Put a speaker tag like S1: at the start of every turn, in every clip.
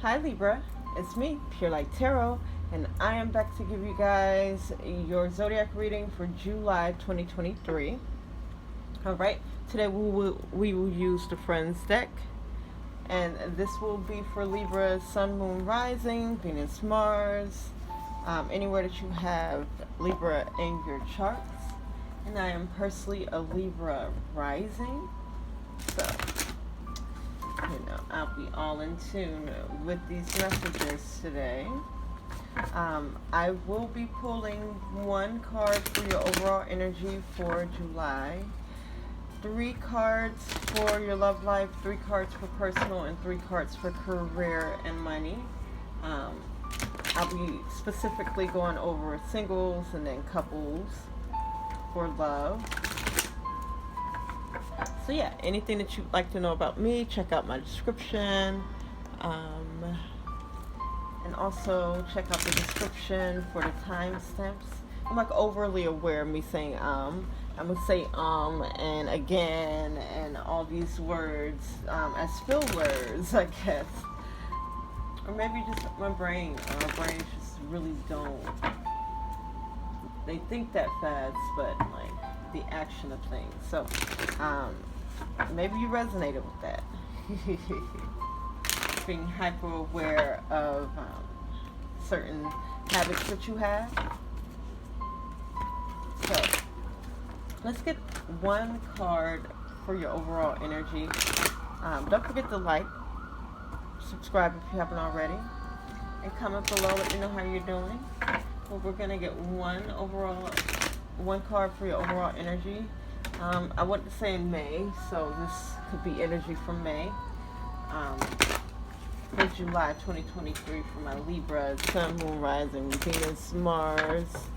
S1: Hi Libra, it's me, Pure Light Tarot, and I am back to give you guys your zodiac reading for July 2023. Alright, today we will use the Friends deck, and this will be for Libra, Sun, Moon, Rising, Venus, Mars, anywhere that you have Libra in your charts. And I am personally a Libra rising, so I'll be all in tune with these messages today. I will be pulling one card for your overall energy for July, 3 cards for your love life, 3 cards for personal, and 3 cards for career and money. I'll be specifically going over singles and then couples for love. So yeah, anything that you'd like to know about me, check out my description. And also check out the description for the timestamps. I'm like overly aware of me saying I'm gonna say and again and all these words as fill words, I guess. Or maybe just my brains just really don't. They think that fast, but like the action of things. So maybe you resonated with that. Being hyper aware of certain habits that you have. So let's get one card for your overall energy. Don't forget to like, subscribe if you haven't already, and comment below. Let me know how you're doing. Well, we're gonna get one card for your overall energy. I want to say in May, so this could be energy from May. For July 2023 for my Libra, Sun, Moon, Rising, Venus, Mars.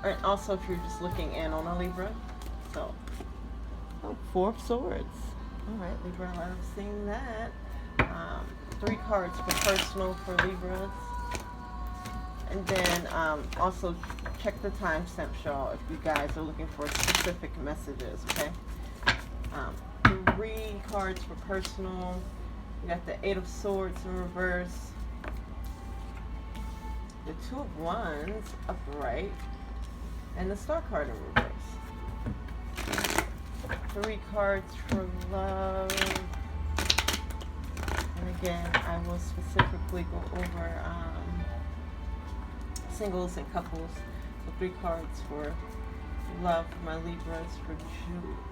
S1: And also if you're just looking in on a Libra. So, 4 of Swords. Alright, Libra, I'm seeing that. 3 cards for personal for Libras. And then also check the timestamps, y'all, if you guys are looking for specific messages, okay? 3 cards for personal. We got the 8 of Swords in reverse. The 2 of Wands upright. And the Star card in reverse. 3 cards for love. And again, I will specifically go over singles and couples. So 3 cards for love for my Libras for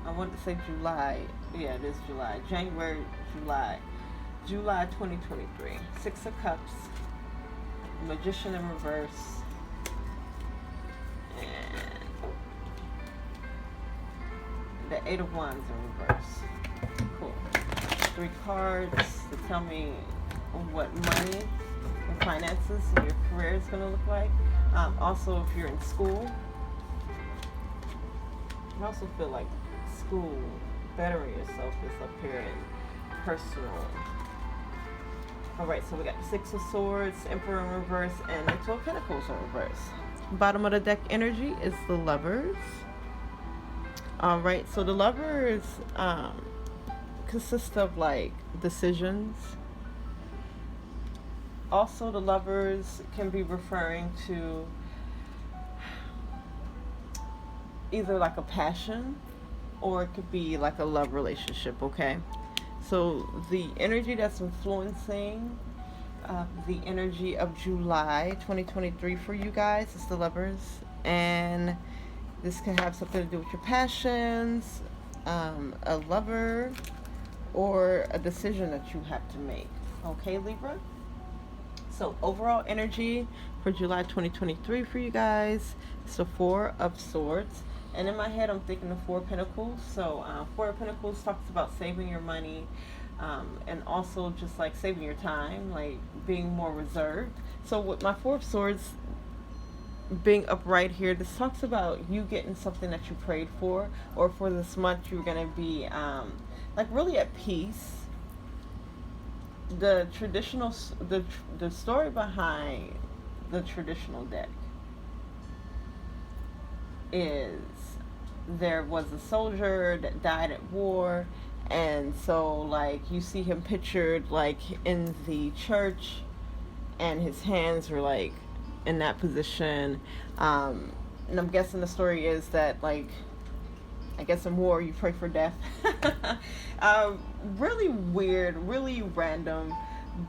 S1: I want to say July. Yeah, it is July. January, July 2023. 6 of Cups. Magician in reverse. And the 8 of Wands in reverse. Cool. 3 cards to tell me what money and finances and your career is going to look like. Also, if you're in school, I also feel like school, bettering yourself is up here in personal. Alright, so we got the 6 of Swords, Emperor in reverse, and the 2 of Pentacles in reverse. Bottom of the deck energy is the Lovers. Alright, so the Lovers consist of like decisions. Also, the Lovers can be referring to either like a passion or it could be like a love relationship, okay? So the energy that's influencing the energy of July 2023 for you guys is the Lovers, and this can have something to do with your passions, a lover, or a decision that you have to make, okay, Libra? So overall energy for July 2023 for you guys is the 4 of Swords. And in my head, I'm thinking the 4 of Pentacles. So 4 of Pentacles talks about saving your money and also just like saving your time, like being more reserved. So with my 4 of Swords being upright here, this talks about you getting something that you prayed for, or for this month you're going to be like really at peace. The traditional, the story behind the traditional deck is there was a soldier that died at war, And so like you see him pictured like in the church, and his hands were like in that position. And I'm guessing the story is that, like, I guess in war you pray for death. Really weird, really random,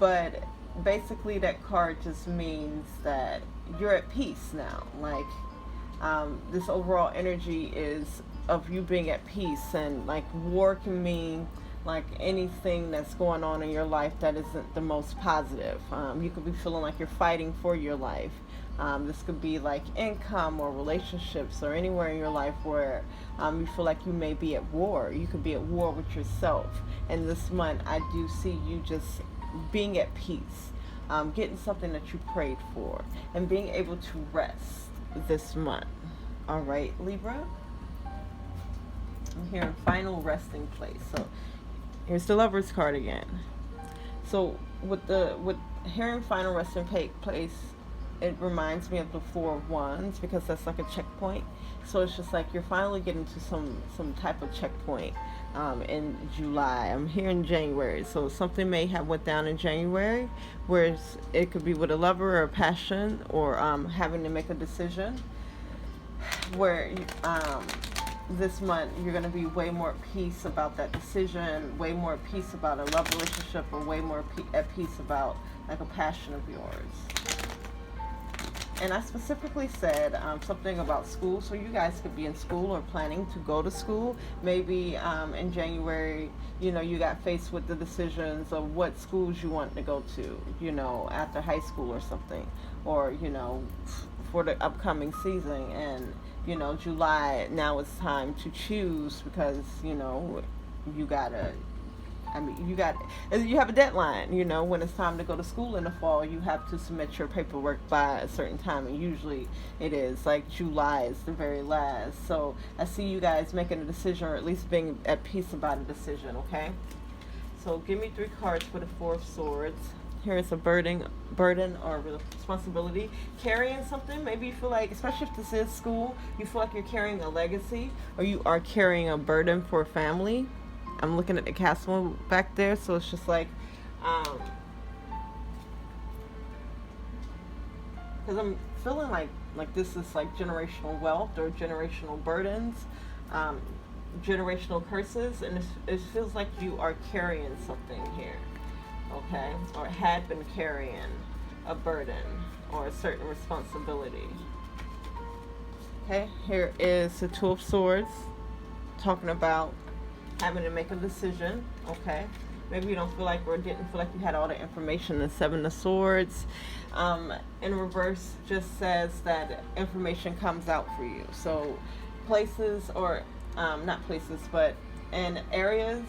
S1: but basically that card just means that you're at peace now. Like, this overall energy is of you being at peace, and like war can mean like anything that's going on in your life that isn't the most positive. You could be feeling like you're fighting for your life. This could be like income or relationships or anywhere in your life where you feel like you may be at war. You could be at war with yourself. And this month, I do see you just being at peace, getting something that you prayed for, and being able to rest this month. All right, Libra? I'm here in final resting place. So here's the Lover's card again. So with here in final resting place, it reminds me of the Four of Wands, because that's like a checkpoint. So it's just like you're finally getting to some type of checkpoint in July. I'm here in January, so something may have went down in January, whereas it could be with a lover or a passion, or having to make a decision, where this month you're going to be way more at peace about that decision, way more at peace about a love relationship, or way more at peace about like a passion of yours. And I specifically said something about school, so you guys could be in school or planning to go to school. Maybe in January, you know, you got faced with the decisions of what schools you want to go to, you know, after high school or something, or, you know, for the upcoming season. And, you know, July, now it's time to choose, because, you know, you have a deadline. You know, when it's time to go to school in the fall, you have to submit your paperwork by a certain time, and usually it is like July is the very last. So I see you guys making a decision, or at least being at peace about a decision. Okay, so give me 3 cards for the Four of Swords. Here is a burden or responsibility, carrying something. Maybe you feel like, especially if this is school, you feel like you're carrying a legacy, or you are carrying a burden for a family. I'm looking at the castle back there, so it's just like, because I'm feeling like this is like generational wealth or generational burdens, generational curses, and it feels like you are carrying something here, okay, or had been carrying a burden or a certain responsibility. Okay, here is the Two of Swords, talking about having to make a decision. Okay, maybe you don't feel like, or didn't feel like you had all the information. The Seven of Swords in reverse just says that information comes out for you. So places, or not places, but in areas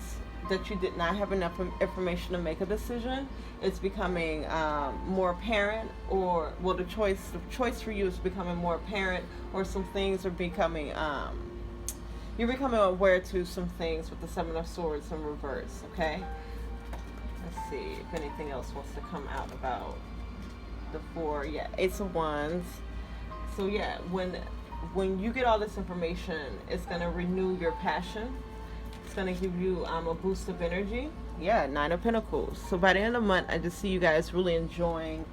S1: that you did not have enough information to make a decision, it's becoming more apparent, or well, the choice for you is becoming more apparent, or some things are becoming you're becoming aware to some things with the Seven of Swords in reverse. Okay, let's see if anything else wants to come out about the four. Yeah, Ace of Wands. So yeah, when you get all this information, it's going to renew your passion. It's going to give you a boost of energy. Yeah, Nine of Pentacles. So by the end of the month, I just see you guys really enjoying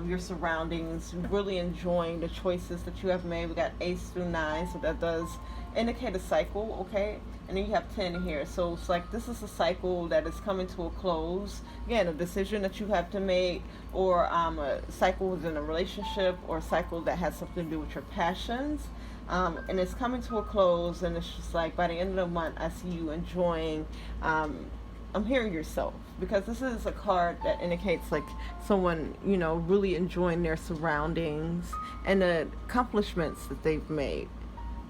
S1: your surroundings, really enjoying the choices that you have made. We got Ace through 9, so that does indicate a cycle, okay? And then you have 10 here. So it's like this is a cycle that is coming to a close. Again, a decision that you have to make, or a cycle within a relationship, or a cycle that has something to do with your passions. And it's coming to a close, and it's just like by the end of the month, I see you enjoying, I'm hearing yourself, because this is a card that indicates like someone, you know, really enjoying their surroundings and the accomplishments that they've made,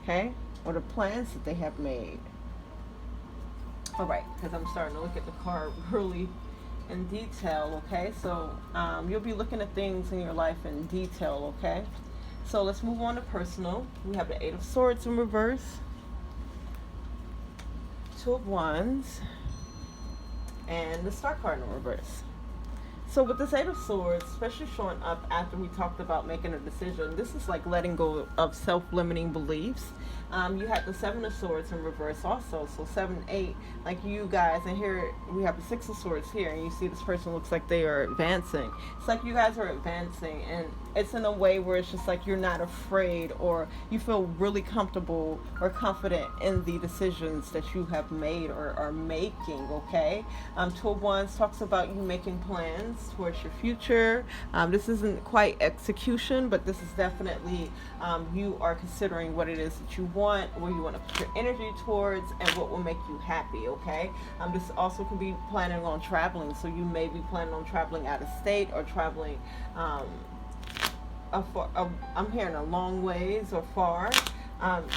S1: okay? Or the plans that they have made. All right, because I'm starting to look at the card really in detail, okay? So you'll be looking at things in your life in detail, okay? So let's move on to personal. We have the Eight of Swords in reverse, Two of Wands, and the Star card in reverse. So with this Eight of Swords, especially showing up after we talked about making a decision, this is like letting go of self-limiting beliefs. You had the Seven of Swords in reverse also. So 7, 8, like you guys, and here we have the Six of Swords here, and you see this person looks like they are advancing. It's like you guys are advancing, and it's in a way where it's just like you're not afraid, or you feel really comfortable or confident in the decisions that you have made or are making, okay? Two of Wands talks about you making plans towards your future. This isn't quite execution, but this is definitely you are considering what it is that you want, where you want to put your energy towards, and what will make you happy, okay? This also could be planning on traveling, so you may be planning on traveling out of state or traveling I'm hearing a long ways or far.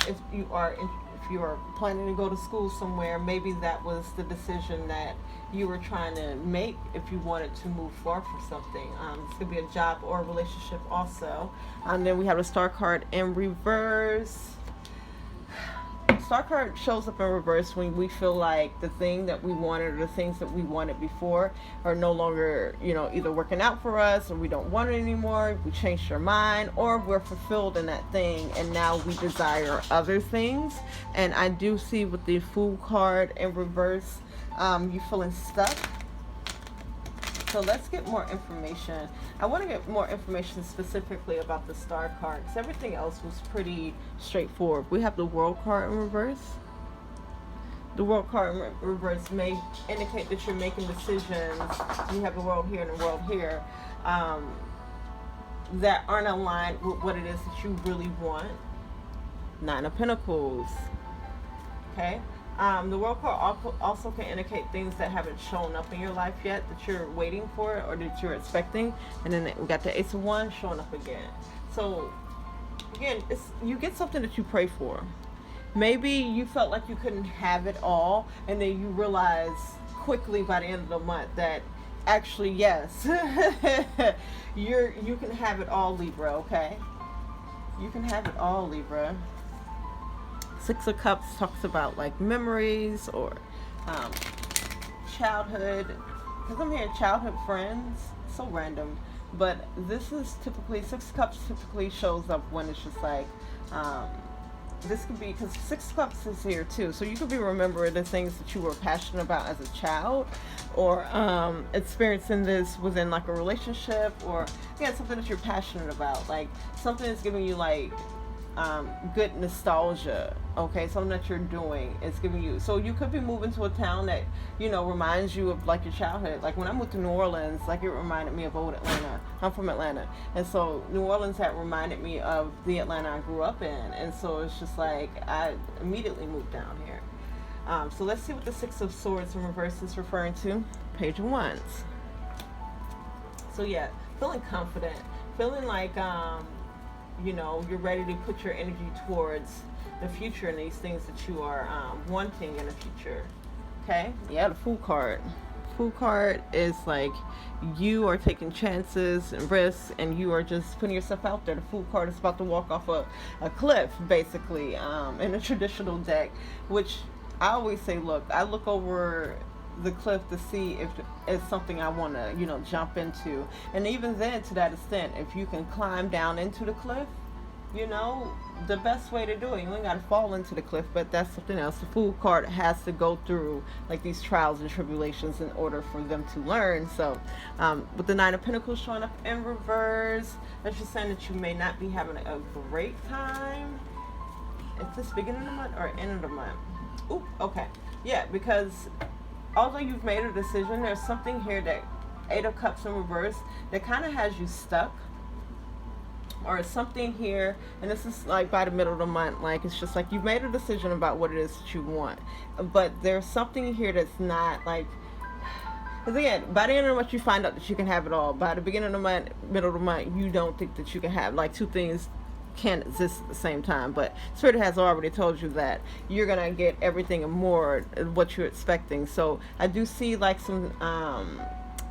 S1: If you are planning to go to school somewhere, maybe that was the decision that you were trying to make if you wanted to move far for something. This could be a job or a relationship also. And then we have the Star card in reverse. Star card shows up in reverse when we feel like the thing that we wanted or the things that we wanted before are no longer, either working out for us, or we don't want it anymore, we changed our mind, or we're fulfilled in that thing and now we desire other things. And I do see with the Fool card in reverse, you feeling stuck. So let's get more information. I want to get more information specifically about the Star card, because everything else was pretty straightforward. We have the World card in reverse. The World card in reverse may indicate that you're making decisions. You have the World here and the World here that aren't aligned with what it is that you really want. Nine of Pentacles. Okay. The World card also can indicate things that haven't shown up in your life yet, that you're waiting for or that you're expecting. And then we got the Ace of Wands showing up again. So again, you get something that you pray for. Maybe you felt like you couldn't have it all, and then you realize quickly by the end of the month that actually, yes, you can have it all, Libra, okay? You can have it all, Libra. Six of Cups talks about like memories or childhood, because I'm hearing childhood friends. So random, but this is typically, Six of Cups typically shows up when it's just like this could be, because Six of Cups is here too, so you could be remembering the things that you were passionate about as a child, or experiencing this within like a relationship, or again something that you're passionate about, like something that's giving you like good nostalgia, okay? Something that you're doing is giving you, so you could be moving to a town that reminds you of like your childhood. Like when I moved to New Orleans, like it reminded me of old Atlanta. I'm from Atlanta, and so New Orleans had reminded me of the Atlanta I grew up in, and so it's just like I immediately moved down here. So let's see what the Six of Swords in reverse is referring to. Page of Wands. So yeah, feeling confident, feeling like you're ready to put your energy towards the future and these things that you are wanting in the future. Okay? Yeah, the Fool card. Fool card is like you are taking chances and risks, and you are just putting yourself out there. The Fool card is about to walk off a cliff, basically, in a traditional deck, which I always say, look, I look over the cliff to see if it's something I want to jump into, and even then, to that extent, if you can climb down into the cliff, the best way to do it, you ain't got to fall into the cliff, but that's something else. The Fool card has to go through like these trials and tribulations in order for them to learn. So with the Nine of Pentacles showing up in reverse, that's just saying that you may not be having a great time. Is this beginning of the month or end of the month? Ooh, okay. Yeah, because although you've made a decision, there's something here that Eight of Cups in reverse that kind of has you stuck, or something here, and this is like by the middle of the month, like it's just like you've made a decision about what it is that you want, but there's something here that's not like, because again, by the end of the month you find out that you can have it all. By the beginning of the month, middle of the month, you don't think that you can have, like, two things can't exist at the same time. But Spirit has already told you that you're gonna get everything and more what you're expecting. So I do see like some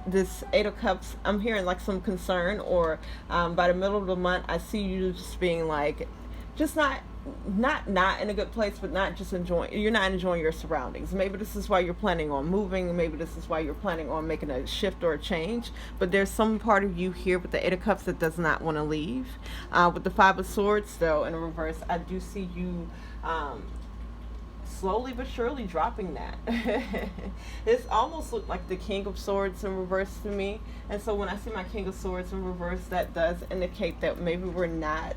S1: this Eight of Cups, I'm hearing like some concern, or by the middle of the month I see you just being like, just not not in a good place, but not just enjoying, you're not enjoying your surroundings. Maybe this is why you're planning on moving, maybe this is why you're planning on making a shift or a change, but there's some part of you here with the Eight of Cups that does not want to leave. With the Five of Swords, though, in reverse, I do see you slowly but surely dropping that. It's almost looked like the King of Swords in reverse to me, and so when I see my King of Swords in reverse, that does indicate that maybe we're not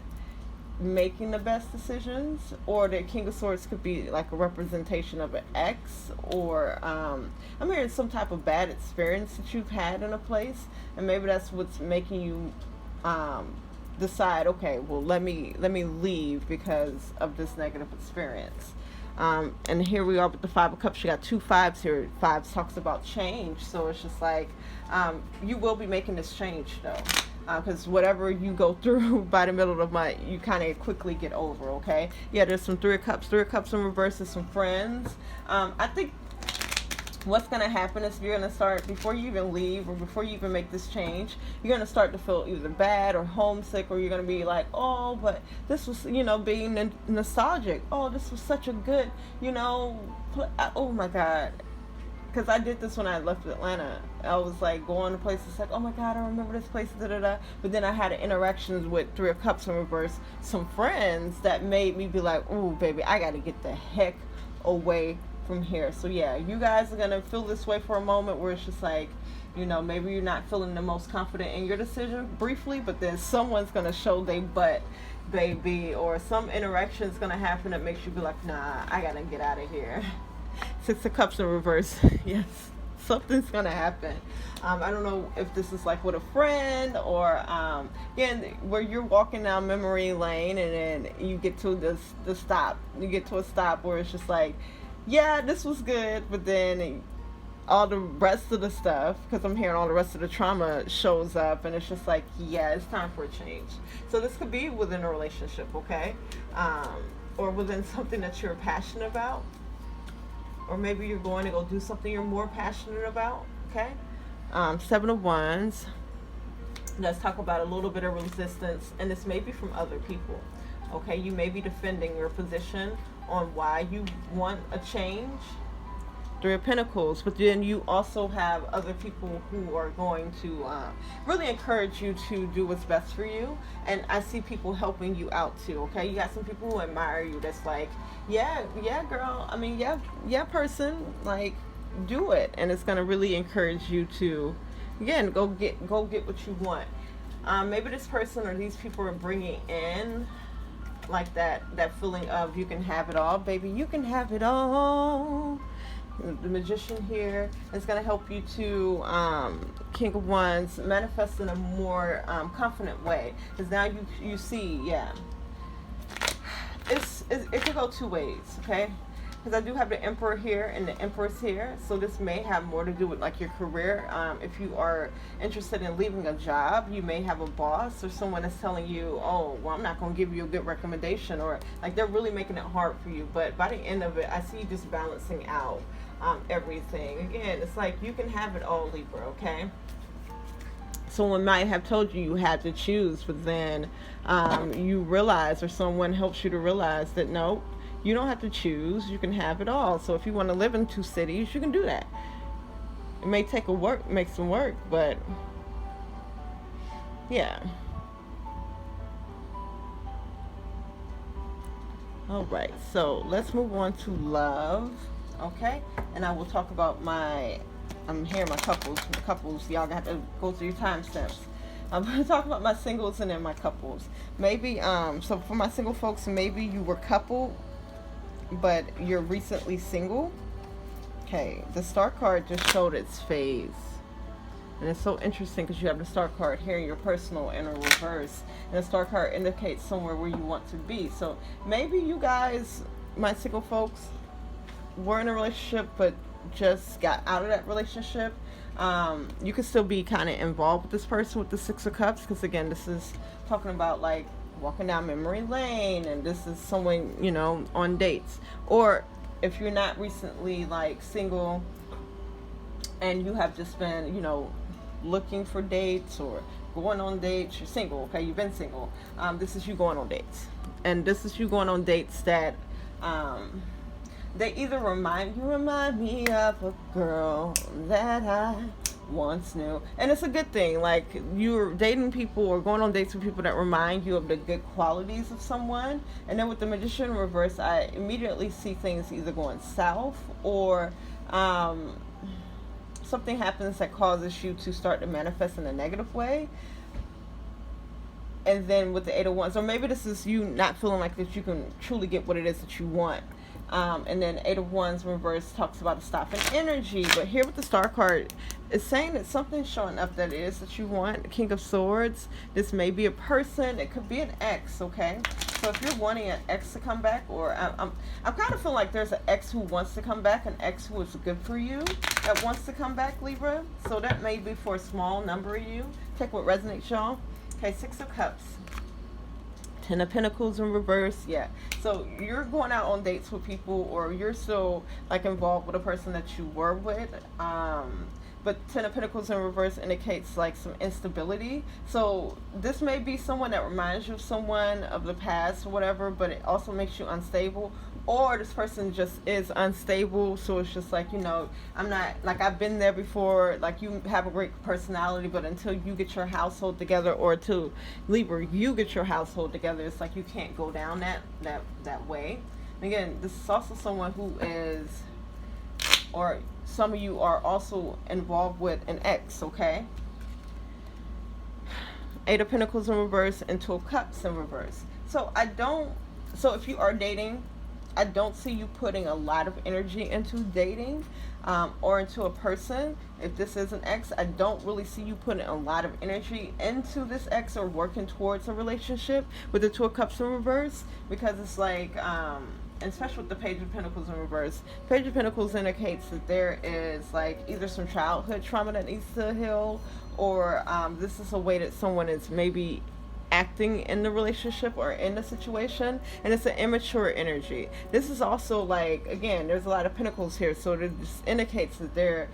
S1: making the best decisions, or the King of Swords could be like a representation of an ex, or I'm hearing some type of bad experience that you've had in a place, and maybe that's what's making you decide, okay, well, let me leave because of this negative experience. And here we are with the Five of Cups. You got two fives here. Fives talks about change, so it's just like you will be making this change, though, because whatever you go through by the middle of the month, you kind of quickly get over. Okay, yeah, there's some Three of Cups in reverse, is some friends. I think what's going to happen is you're going to start, before you even leave or before you even make this change, you're going to start to feel either bad or homesick, or you're going to be like, oh, but this was, being nostalgic. Oh, this was such a good, oh my God. Because I did this when I left Atlanta. I was like going to places like, oh my God, I remember this place, da da da. But then I had interactions with Three of Cups in reverse, some friends that made me be like, oh, baby, I got to get the heck away from here. So yeah, you guys are gonna feel this way for a moment, where it's just like, maybe you're not feeling the most confident in your decision briefly, but then someone's gonna show they butt, baby, or some interaction is gonna happen that makes you be like, nah, I gotta get out of here. Six of Cups in reverse. Yes, something's gonna happen. I don't know if this is like with a friend, or again, where you're walking down memory lane and then you get to the stop. You get to a stop where it's just like, yeah, this was good, but then all the rest of the stuff, because I'm hearing all the rest of the trauma shows up, and it's just like, yeah, it's time for a change. So this could be within a relationship, okay? Or within something that you're passionate about, or maybe you're going to go do something you're more passionate about, okay? Seven of Wands. Let's talk about a little bit of resistance, and this may be from other people, okay? You may be defending your position on why you want a change. Three of Pentacles, but then you also have other people who are going to really encourage you to do what's best for you, and I see people helping you out too, okay? You got some people who admire you that's like, yeah girl, I mean, yeah person, like, do it, and it's going to really encourage you to, again, go get what you want. Maybe this person or these people are bringing in like that feeling of, you can have it all, baby, you can have it all. The Magician here is going to help you to, King of Wands, manifest in a more confident way, because now you see, yeah, it could go two ways, okay? Because I do have the Emperor here and the Empress here, so this may have more to do with like your career. If you are interested in leaving a job, you may have a boss or someone that's telling you, oh, well, I'm not going to give you a good recommendation, or like they're really making it hard for you. But by the end of it, I see you just balancing out everything. Again, it's like you can have it all, Libra, okay? Someone might have told you had to choose, but then you realize, or someone helps you to realize that no, you don't have to choose. You can have it all. So if you want to live in two cities, you can do that. It may take make some work, but yeah. All right, so let's move on to love, okay? And I will talk about I'm hearing my couples. The couples, y'all got to go through your timestamps. I'm going to talk about my singles and then my couples. Maybe, so for my single folks, maybe you were coupled, but you're recently single. Okay, the Star card just showed its phase, and it's so interesting because you have the Star card here in your personal in a reverse, and the Star card indicates somewhere where you want to be. So maybe you guys, my single folks, were in a relationship but just got out of that relationship. You could still be kind of involved with this person with the Six of Cups, because again, this is talking about like walking down memory lane, and this is someone, on dates. Or if you're not recently like single and you have just been, looking for dates or going on dates, you're single, okay, you've been single. This is you going on dates. And this is you going on dates that they either remind me of a girl that I once knew. And it's a good thing. Like, you're dating people or going on dates with people that remind you of the good qualities of someone. And then with the Magician in reverse, I immediately see things either going south or something happens that causes you to start to manifest in a negative way. And then with the Eight of Wands, or maybe this is you not feeling like that you can truly get what it is that you want. And then Eight of Wands reverse talks about a stop in energy. But here with the Star card, it's saying that something's showing up that it is that you want. King of Swords. This may be a person. It could be an ex, okay? So if you're wanting an ex to come back, or I'm kind of feeling like there's an ex who wants to come back, an ex who is good for you that wants to come back, Libra. So that may be for a small number of you. Take what resonates, y'all. Okay, Six of Cups. Ten of Pentacles in reverse. Yeah, so you're going out on dates with people, or you're still like involved with a person that you were with, but Ten of Pentacles in reverse indicates like some instability. So this may be someone that reminds you of someone of the past or whatever, but it also makes you unstable. Or this person just is unstable, so it's just like, you know, I'm not, like, I've been there before, like, you have a great personality, but until you get your household together, or to Libra, you get your household together, it's like you can't go down that way. And again, this is also someone who is, or some of you are also involved with an ex, okay? Eight of Pentacles in reverse and Two of Cups in reverse. So if you are dating, I don't see you putting a lot of energy into dating or into a person. If this is an ex, I don't really see you putting a lot of energy into this ex or working towards a relationship with the Two of Cups in reverse, because it's like, and especially with the Page of Pentacles in reverse, Page of Pentacles indicates that there is like either some childhood trauma that needs to heal, or this is a way that someone is maybe acting in the relationship or in the situation, and it's an immature energy. This is also like, again, there's a lot of pentacles here, so this indicates that they're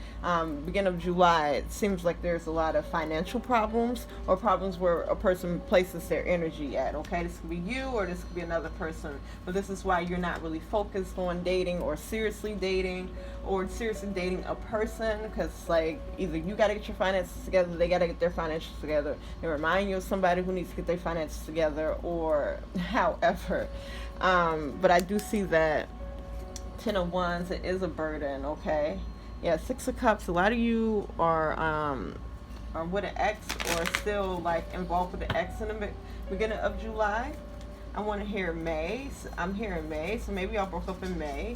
S1: beginning of July, it seems like there's a lot of financial problems, or problems where a person places their energy at, okay? This could be you, or this could be another person, but this is why you're not really focused on dating, or seriously dating a person, because like either you got to get your finances together, they got to get their finances together, they remind you of somebody who needs to get their finances together, or however. But I do see that Ten of Wands, it is a burden, okay? Yeah, Six of Cups, a lot of you are with an ex, or still like involved with an ex in the beginning of July. I want to hear May. I'm hearing May, so maybe y'all broke up in May.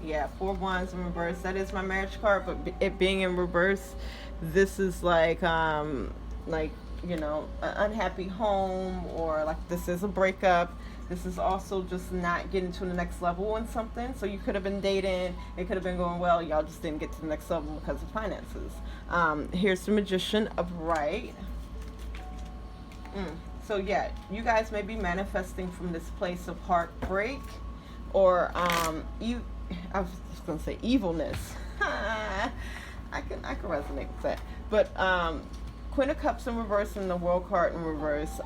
S1: Yeah, Four of Wands in reverse. That is my marriage card, but it being in reverse, this is like you know, an unhappy home, or like this is a breakup. This is also just not getting to the next level on something. So you could have been dating, it could have been going well, y'all just didn't get to the next level because of finances. Here's the Magician upright. So yeah, you guys may be manifesting from this place of heartbreak, or I was just gonna say evilness. I can resonate with that. But Queen of Cups in reverse and the World card in reverse.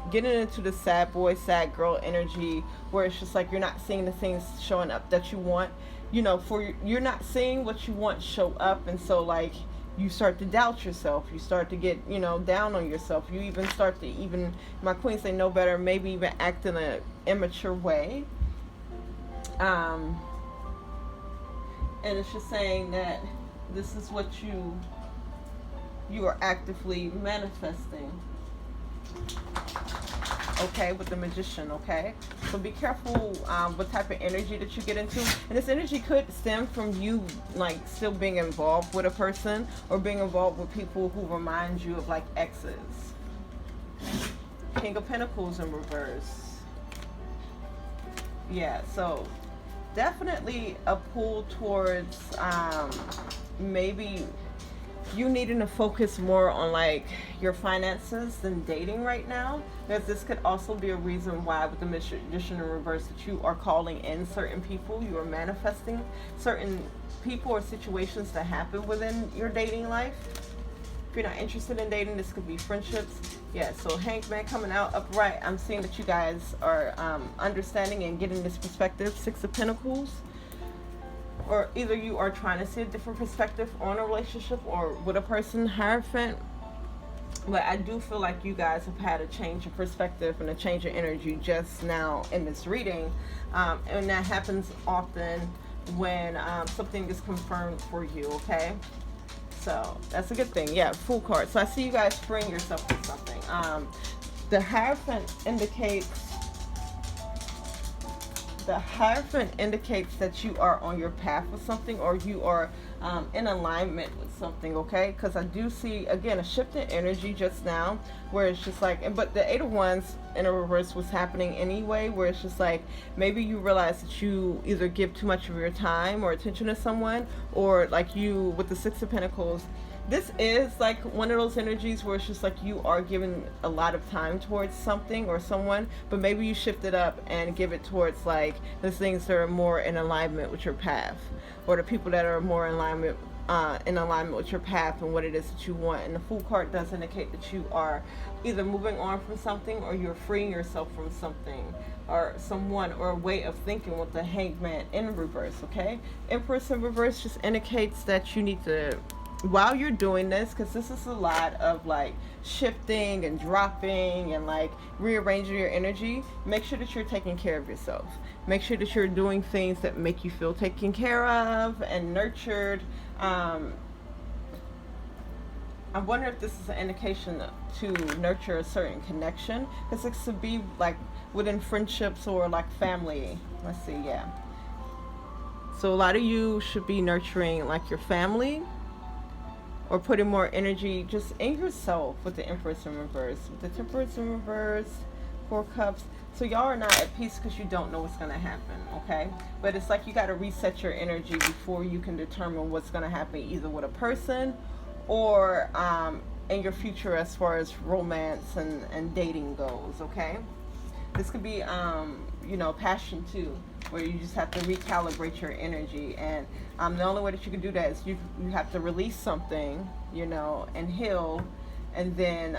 S1: Getting into the sad boy, sad girl energy, where it's just like you're not seeing the things showing up that you want. You know, you're not seeing what you want show up, and so like you start to doubt yourself. You start to get, you know, down on yourself. You even start to my queen say no better, maybe even act in an immature way. And it's just saying that this is what you are actively manifesting, okay, with the Magician, okay? So be careful what type of energy that you get into. And this energy could stem from you like still being involved with a person, or being involved with people who remind you of like exes. King of Pentacles in reverse. Yeah, so definitely a pull towards maybe you needing to focus more on like your finances than dating right now, because this could also be a reason why with the Magician in reverse that you are calling in certain people, you are manifesting certain people or situations to happen within your dating life. If you're not interested in dating, this could be friendships. Yeah, so Hangman coming out upright. I'm seeing that you guys are understanding and getting this perspective. Six of Pentacles. Or either you are trying to see a different perspective on a relationship or with a person. Hierophant. But I do feel like you guys have had a change of perspective and a change of energy just now in this reading. And that happens often when something is confirmed for you, okay? So that's a good thing. Yeah, Fool card. So I see you guys freeing yourself from something. The Hierophant indicates that you are on your path with something, or you are in alignment with something, okay? Because I do see, again, a shift in energy just now where it's just like, but the Eight of Wands in a reverse was happening anyway, where it's just like maybe you realize that you either give too much of your time or attention to someone, or like you with the Six of Pentacles, this is like one of those energies where it's just like you are giving a lot of time towards something or someone, but maybe you shift it up and give it towards like the things that are more in alignment with your path, or the people that are more in alignment with your path and what it is that you want. And the Fool card does indicate that you are either moving on from something, or you're freeing yourself from something or someone or a way of thinking with the Hangman in reverse, okay? Empress in reverse just indicates that you need to, while you're doing this, because this is a lot of like shifting and dropping and like rearranging your energy, make sure that you're taking care of yourself. Make sure that you're doing things that make you feel taken care of and nurtured. I wonder if this is an indication to nurture a certain connection, because it could be like within friendships or like family. Let's see, yeah. So a lot of you should be nurturing like your family, or putting more energy just in yourself with the Empress in reverse. With the Temperance in reverse, Four Cups. So y'all are not at peace because you don't know what's going to happen, okay? But it's like you got to reset your energy before you can determine what's going to happen, either with a person or in your future as far as romance and dating goes, okay? This could be, you know, passion too, where you just have to recalibrate your energy. And the only way that you can do that is you have to release something, you know, and heal. And then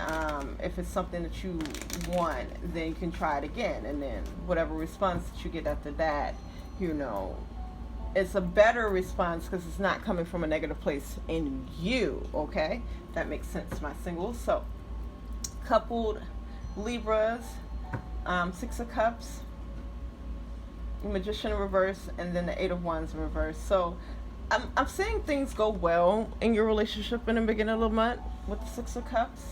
S1: if it's something that you want, then you can try it again. And then whatever response that you get after that, you know, it's a better response because it's not coming from a negative place in you, okay? That makes sense, my singles. So, coupled Libras, Six of Cups, Magician in reverse, and then the Eight of Wands in reverse. So I'm seeing things go well in your relationship in the beginning of the month with the Six of Cups.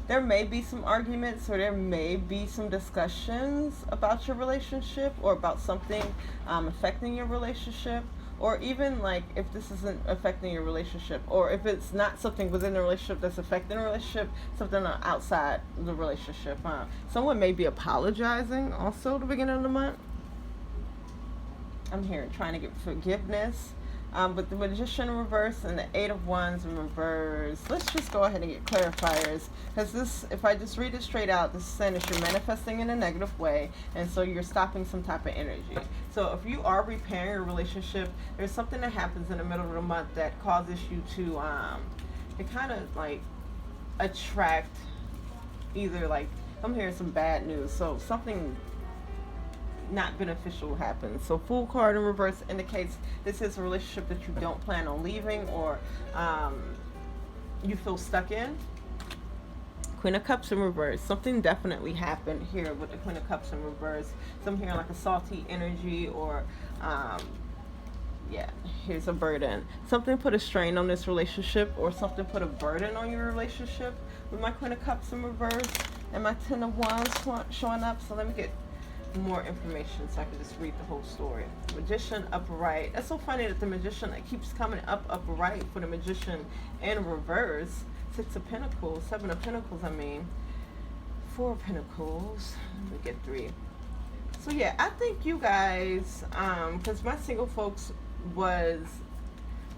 S1: There may be some arguments, or there may be some discussions about your relationship, or about something affecting your relationship, or even like if this isn't affecting your relationship, or if it's not something within the relationship that's affecting the relationship, something outside the relationship. Someone may be apologizing also at the beginning of the month. I'm here trying to get forgiveness. But the Magician in reverse and the Eight of Wands in reverse. Let's just go ahead and get clarifiers. Because this, if I just read it straight out, this is saying that you're manifesting in a negative way. And so you're stopping some type of energy. So if you are repairing your relationship, there's something that happens in the middle of the month that causes you to, it kind of like attract either like, I'm hearing some bad news. So something not beneficial happens. So Fool card in reverse indicates this is a relationship that you don't plan on leaving, or you feel stuck in. Queen of Cups in reverse. Something definitely happened here with the Queen of Cups in reverse. So I'm hearing like a salty energy, or yeah, here's a burden. Something put a strain on this relationship, or something put a burden on your relationship with my Queen of Cups in reverse and my Ten of Wands showing up. So let me get more information so I can just read the whole story. Magician upright. That's so funny that the Magician, it keeps coming up upright for the Magician in reverse. Six of Pentacles, Seven of Pentacles, I mean. Four of Pentacles. Let me get three. So yeah, I think you guys, because my single folks was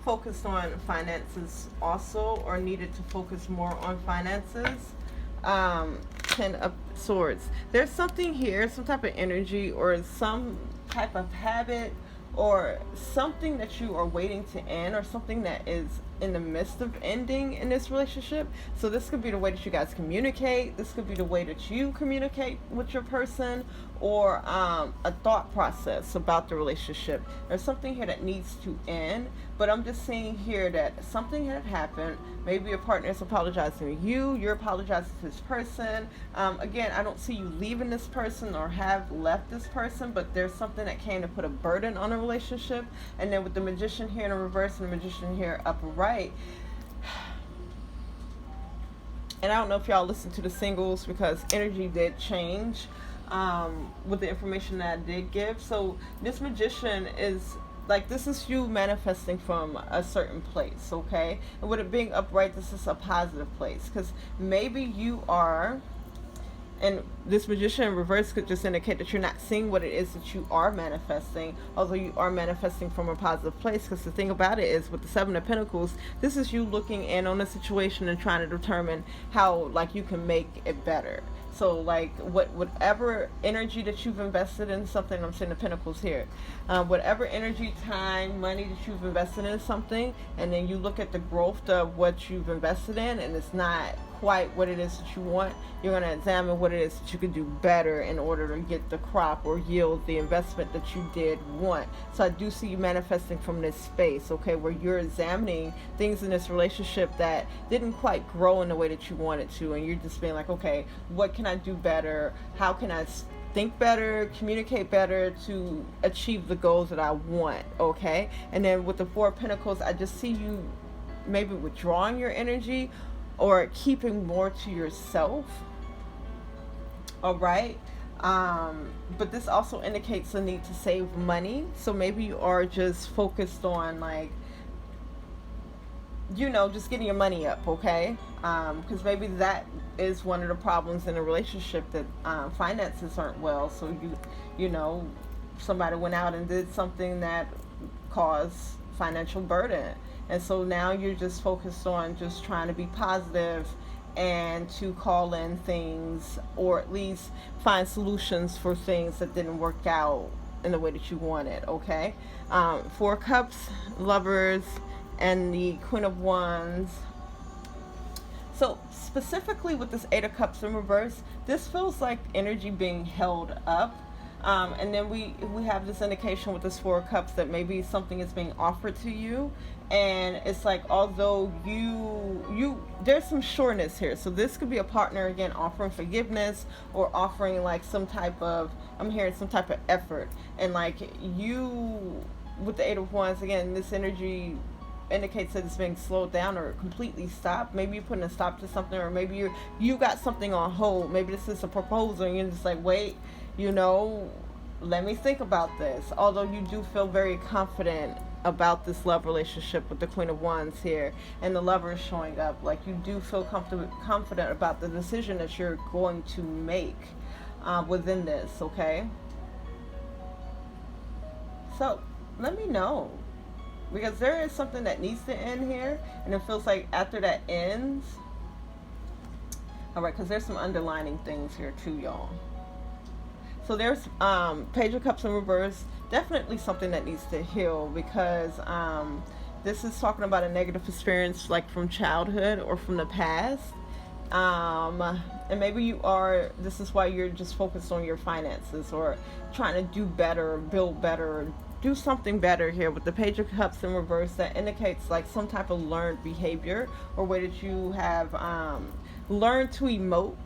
S1: focused on finances also, or needed to focus more on finances. Ten of Swords. There's something here, some type of energy or some type of habit or something that you are waiting to end, or something that is in the midst of ending in this relationship. So this could be the way that you guys communicate. This could be the way that you communicate with your person, or a thought process about the relationship. There's something here that needs to end, but I'm just seeing here that something had happened. Maybe your partner is apologizing to you, you're apologizing to this person. Again, I don't see you leaving this person or have left this person, but there's something that came to put a burden on a relationship. And then with the Magician here in the reverse and the Magician here upper right, and I don't know if y'all listen to the singles, because energy did change with the information that I did give. So this Magician is like, this is you manifesting from a certain place, okay? And with it being upright, this is a positive place, because maybe you are, and this Magician in reverse could just indicate that you're not seeing what it is that you are manifesting, although you are manifesting from a positive place. Because the thing about it is, with the Seven of Pentacles, this is you looking in on a situation and trying to determine how, like, you can make it better. So, like, whatever energy that you've invested in something, I'm seeing the Pentacles here, whatever energy, time, money that you've invested in something, and then you look at the growth of what you've invested in, and it's not quite what it is that you want, you're going to examine what it is that you can do better in order to get the crop or yield the investment that you did want. So I do see you manifesting from this space, okay, where you're examining things in this relationship that didn't quite grow in the way that you wanted to, and you're just being like, okay, what can I do better? How can I think better, communicate better to achieve the goals that I want, okay? And then with the Four of Pentacles, I just see you maybe withdrawing your energy or keeping more to yourself, all right? But this also indicates the need to save money. So maybe you are just focused on, like, you know, just getting your money up, okay? Because maybe that is one of the problems in a relationship, that finances aren't well. So you know, somebody went out and did something that caused financial burden. And so now you're just focused on just trying to be positive and to call in things, or at least find solutions for things that didn't work out in the way that you wanted, okay? Four Cups, Lovers, and the Queen of Wands. So specifically with this Eight of Cups in reverse, this feels like energy being held up. And then we have this indication with this Four of Cups that maybe something is being offered to you, and it's like, although you there's some sureness here. So this could be a partner, again, offering forgiveness, or offering like some type of, I'm hearing some type of effort. And like, you with the Eight of Wands, again, this energy indicates that it's being slowed down or completely stopped. Maybe you're putting a stop to something, or maybe you got something on hold. Maybe this is a proposal and you're just like, wait, you know, let me think about this. Although you do feel very confident about this love relationship with the Queen of Wands here, and the Lover is showing up. Like, you do feel confident about the decision that you're going to make within this, okay? So let me know, because there is something that needs to end here, and it feels like after that ends, all right, because there's some underlining things here too, y'all. So there's Page of Cups in reverse, definitely something that needs to heal, because this is talking about a negative experience, like from childhood or from the past. And maybe this is why you're just focused on your finances, or trying to do better, build better, do something better here with the Page of Cups in reverse. That indicates like some type of learned behavior, or way that you have learned to emote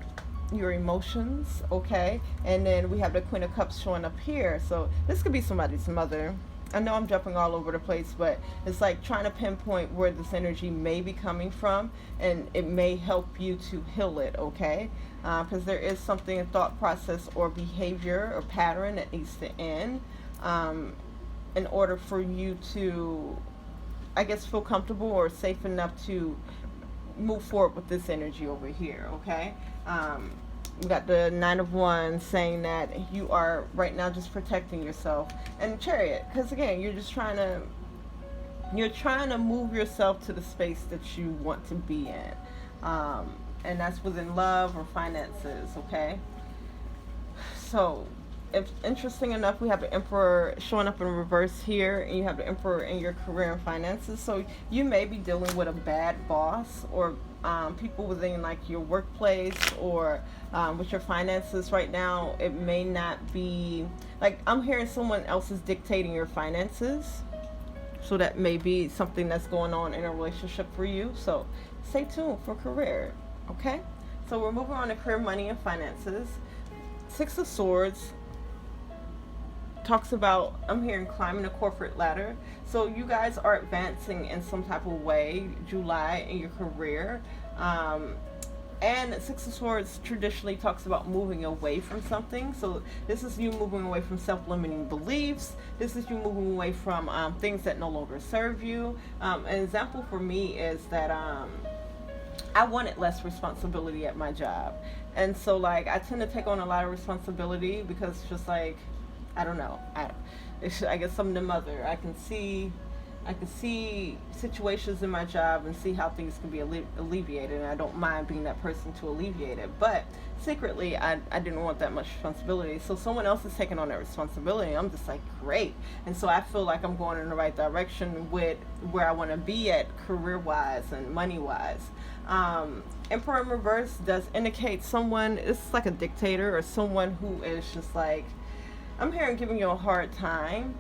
S1: your emotions, okay? And then we have the Queen of Cups showing up here. So this could be somebody's mother. I know I'm jumping all over the place, but it's like trying to pinpoint where this energy may be coming from, and it may help you to heal it, okay? Because there is something, a thought process or behavior or pattern that needs to end in order for you to, I guess, feel comfortable or safe enough to move forward with this energy over here, okay? We got the Nine of Wands saying that you are right now just protecting yourself, and Chariot, because again, you're trying to move yourself to the space that you want to be in, and that's within love or finances, okay? So if interesting enough, we have the Emperor showing up in reverse here, and you have the Emperor in your career and finances. So you may be dealing with a bad boss, or people within like your workplace, or with your finances right now. It may not be like, I'm hearing someone else is dictating your finances. So that may be something that's going on in a relationship for you. So stay tuned for career. Okay? So we're moving on to career, money, and finances. Six of Swords talks about, I'm hearing climbing the corporate ladder. So you guys are advancing in some type of way, July, in your career. And Six of Swords traditionally talks about moving away from something. So this is you moving away from self-limiting beliefs. This is you moving away from things that no longer serve you. An example for me is that I wanted less responsibility at my job. And so like I tend to take on a lot of responsibility because it's just like, I don't know. I guess I'm the mother. I can see situations in my job and see how things can be alleviated, and I don't mind being that person to alleviate it. But secretly, I didn't want that much responsibility. So someone else is taking on that responsibility. I'm just like, great. And so I feel like I'm going in the right direction with where I want to be at career-wise and money-wise. Emperor in reverse does indicate someone, it's like a dictator or someone who is just like, I'm hearing giving you a hard time.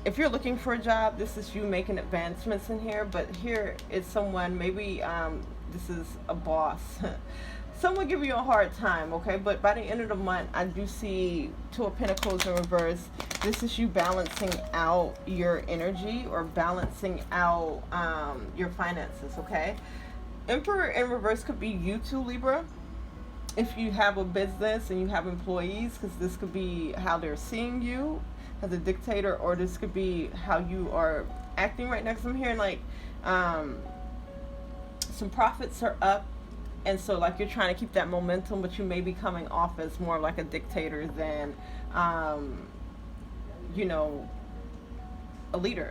S1: If you're looking for a job, this is you making advancements in here, but here is someone, maybe this is a boss. Someone giving you a hard time, okay? But by the end of the month, I do see Two of Pentacles in reverse. This is you balancing out your energy or balancing out your finances, okay? Emperor in reverse could be you too, Libra. If you have a business and you have employees, because this could be how they're seeing you as a dictator, or this could be how you are acting right now. 'Cause I'm hearing like some profits are up, and so like you're trying to keep that momentum, but you may be coming off as more like a dictator than you know, a leader.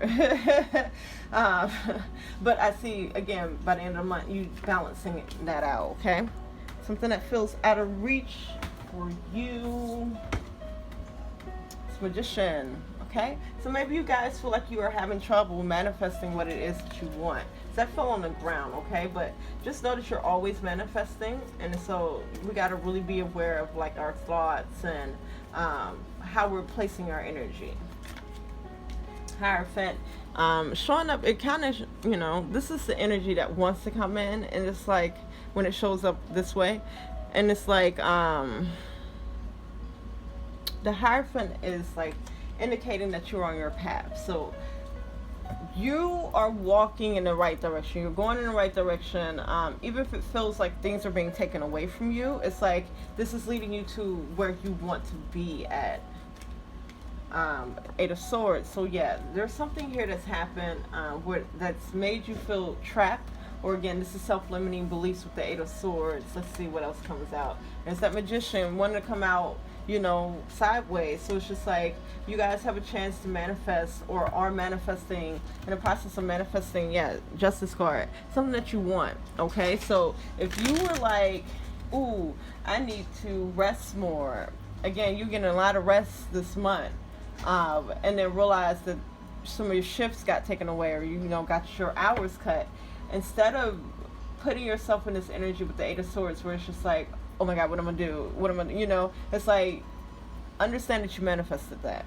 S1: But I see again by the end of the month you balancing that out, okay? Something that feels out of reach for you. Magician, okay? So maybe you guys feel like you are having trouble manifesting what it is that you want. So that fell on the ground, okay? But just know that you're always manifesting, and so we got to really be aware of like our thoughts and how we're placing our energy. Hierophant, showing up, it kind of, you know, this is the energy that wants to come in, and it's like when it shows up this way, and it's like the Hierophant is like indicating that you're on your path. So you are walking in the right direction. You're going in the right direction. Even if it feels like things are being taken away from you, it's like this is leading you to where you want to be at. Eight of Swords. So yeah, there's something here that's happened that's made you feel trapped. Or again, this is self-limiting beliefs with the Eight of Swords. Let's see what else comes out. There's that Magician wanting to come out, you know, sideways. So it's just like you guys have a chance to manifest, or are manifesting, in the process of manifesting, yeah, Justice card, something that you want, okay? So if you were like, ooh, I need to rest more, again, you're getting a lot of rest this month, and then realize that some of your shifts got taken away, or you know, got your hours cut. Instead of putting yourself in this energy with the Eight of Swords where it's just like, oh my God, what am I gonna do? What am I, you know, it's like, understand that you manifested that.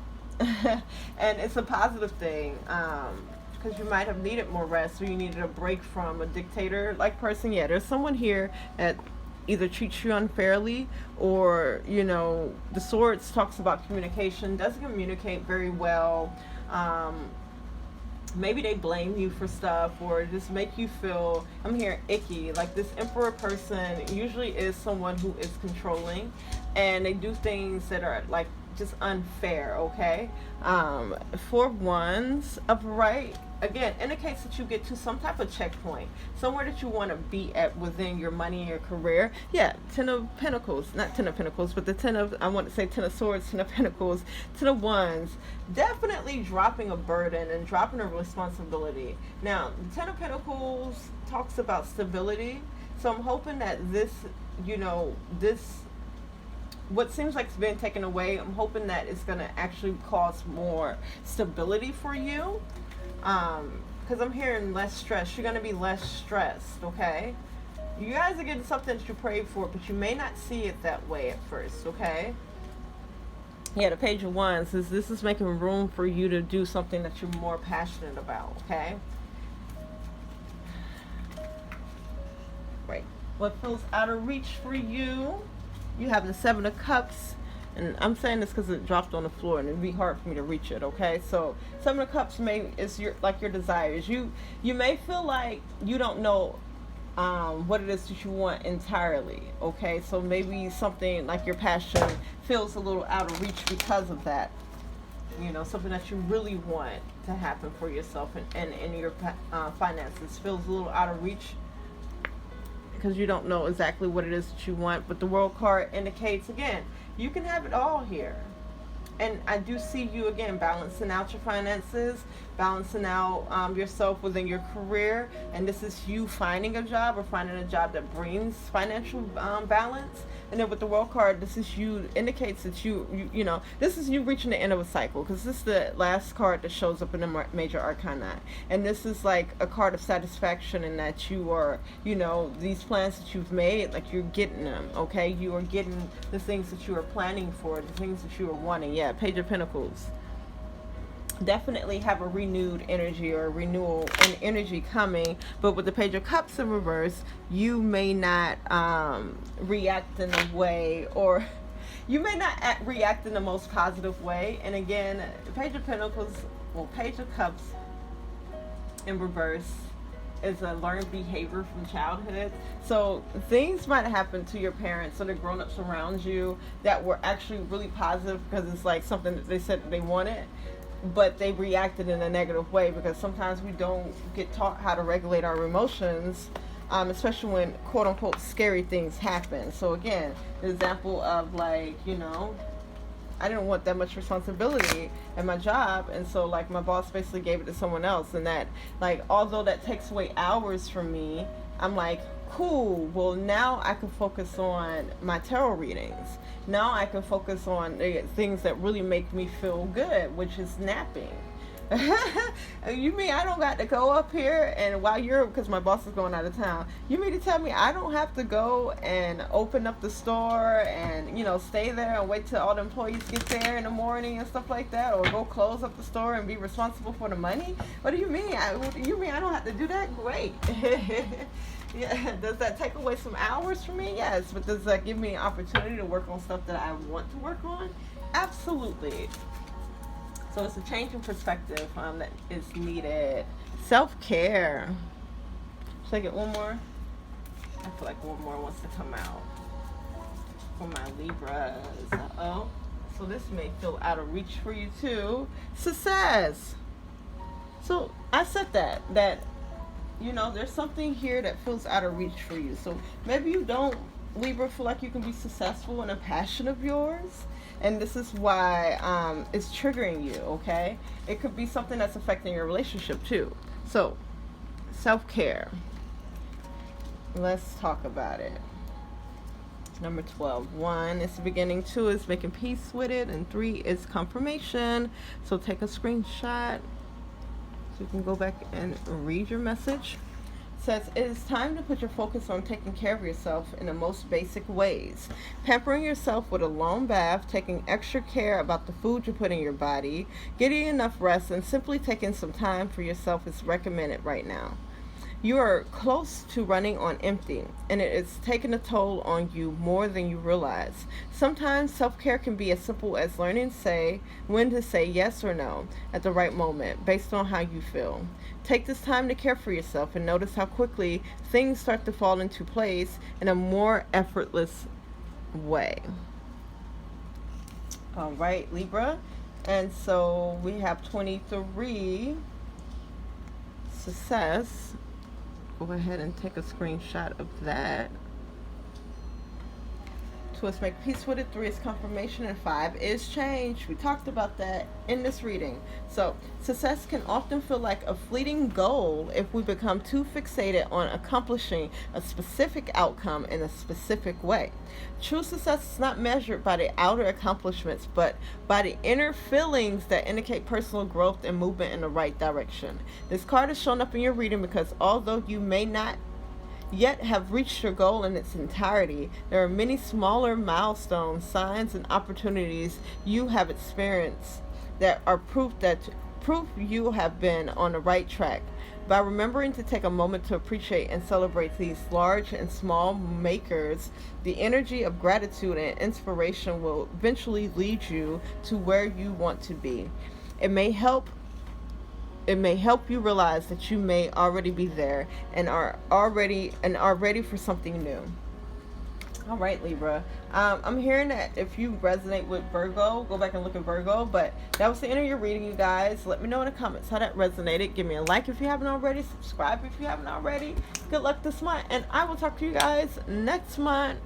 S1: And it's a positive thing, because you might have needed more rest, or you needed a break from a dictator like person. Yeah, there's someone here that either treats you unfairly, or, you know, the Swords talks about communication, doesn't communicate very well. Maybe they blame you for stuff, or just make you feel, I'm hearing icky. Like this Emperor person usually is someone who is controlling, and they do things that are like just unfair, okay? Four of Wands upright, again, indicates that you get to some type of checkpoint, somewhere that you want to be at within your money and your career. Yeah, Ten of Pentacles, not Ten of Pentacles, but the Ten of, I want to say Ten of Swords, Ten of Pentacles, Ten of Wands, definitely dropping a burden and dropping a responsibility. Now, the Ten of Pentacles talks about stability, so I'm hoping that this, you know, this what seems like it's been taken away, I'm hoping that it's going to actually cause more stability for you. Because I'm hearing less stress. You're going to be less stressed, okay? You guys are getting something that you prayed for, but you may not see it that way at first, okay? Yeah, the Page of Wands says this is making room for you to do something that you're more passionate about, okay? Right. What feels out of reach for you? You have the Seven of Cups. And I'm saying this because it dropped on the floor and it'd be hard for me to reach it, okay? So Seven of Cups is your desires. You may feel like you don't know what it is that you want entirely, okay? So maybe something like your passion feels a little out of reach because of that. You know, something that you really want to happen for yourself and in your finances feels a little out of reach because you don't know exactly what it is that you want. But the World card indicates, again, you can have it all here. And I do see you, again, balancing out your finances, balancing out yourself within your career. And this is you finding a job or finding a job that brings financial balance. And then with the World card, this is you, indicates that you know, this is you reaching the end of a cycle. Because this is the last card that shows up in the Major Arcana. And this is like a card of satisfaction in that you are, you know, these plans that you've made, like you're getting them, okay? You are getting the things that you are planning for, the things that you are wanting. Yeah, Page of Pentacles. Definitely have a renewed energy or a renewal and energy coming, but with the Page of Cups in reverse, you may not react in a way, or you may not react in the most positive way. And again, Page of Pentacles, well, Page of Cups in reverse is a learned behavior from childhood. So things might happen to your parents or the grown-ups around you that were actually really positive because it's like something that they said that they wanted, but they reacted in a negative way because sometimes we don't get taught how to regulate our emotions, especially when quote-unquote scary things happen. So again, the example of, like, you know, I didn't want that much responsibility in my job, and so like my boss basically gave it to someone else, and that, like, although that takes away hours from me, I'm like, cool, well now I can focus on my tarot readings. Now I can focus on the things that really make me feel good, which is napping. You mean I don't got to go up here and while you're, because my boss is going out of town, you mean to tell me I don't have to go and open up the store and, you know, stay there and wait till all the employees get there in the morning and stuff like that, or go close up the store and be responsible for the money? What do you mean? You mean I don't have to do that? Great. Yeah, does that take away some hours from me? Yes, but does that give me an opportunity to work on stuff that I want to work on? Absolutely. So it's a change in perspective that is needed. Self-care. Should I get one more? I feel like one more wants to come out for my Libras. Uh-oh. So this may feel out of reach for you too. Success. So I said that, you know, there's something here that feels out of reach for you. So maybe you don't, Libra, feel like you can be successful in a passion of yours. And this is why it's triggering you, okay? It could be something that's affecting your relationship too. So, self-care. Let's talk about it. Number 12. 1 is the beginning. 2 is making peace with it. And 3 is confirmation. So take a screenshot so you can go back and read your message. Says it is time to put your focus on taking care of yourself in the most basic ways. Pampering yourself with a long bath, taking extra care about the food you put in your body, getting enough rest, and simply taking some time for yourself is recommended right now. You are close to running on empty, and it is taking a toll on you more than you realize. Sometimes self-care can be as simple as learning when to say yes or no at the right moment, based on how you feel. Take this time to care for yourself and notice how quickly things start to fall into place in a more effortless way. All right, Libra. And so we have 23, success. Go ahead and take a screenshot of that. twist, make peace with it. 3 is confirmation, and 5 is change. We talked about that in this reading. So success can often feel like a fleeting goal if we become too fixated on accomplishing a specific outcome in a specific way. True success is not measured by the outer accomplishments, but by the inner feelings that indicate personal growth and movement in the right direction. This card is shown up in your reading because although you may not yet have reached your goal in its entirety, there are many smaller milestones, signs, and opportunities you have experienced that are proof you have been on the right track. By remembering to take a moment to appreciate and celebrate these large and small makers, the energy of gratitude and inspiration will eventually lead you to where you want to be. It may help you realize that you may already be there and are ready for something new. All right, Libra. I'm hearing that if you resonate with Virgo, go back and look at Virgo. But that was the end of your reading, you guys. Let me know in the comments how that resonated. Give me a like if you haven't already. Subscribe if you haven't already. Good luck this month. And I will talk to you guys next month.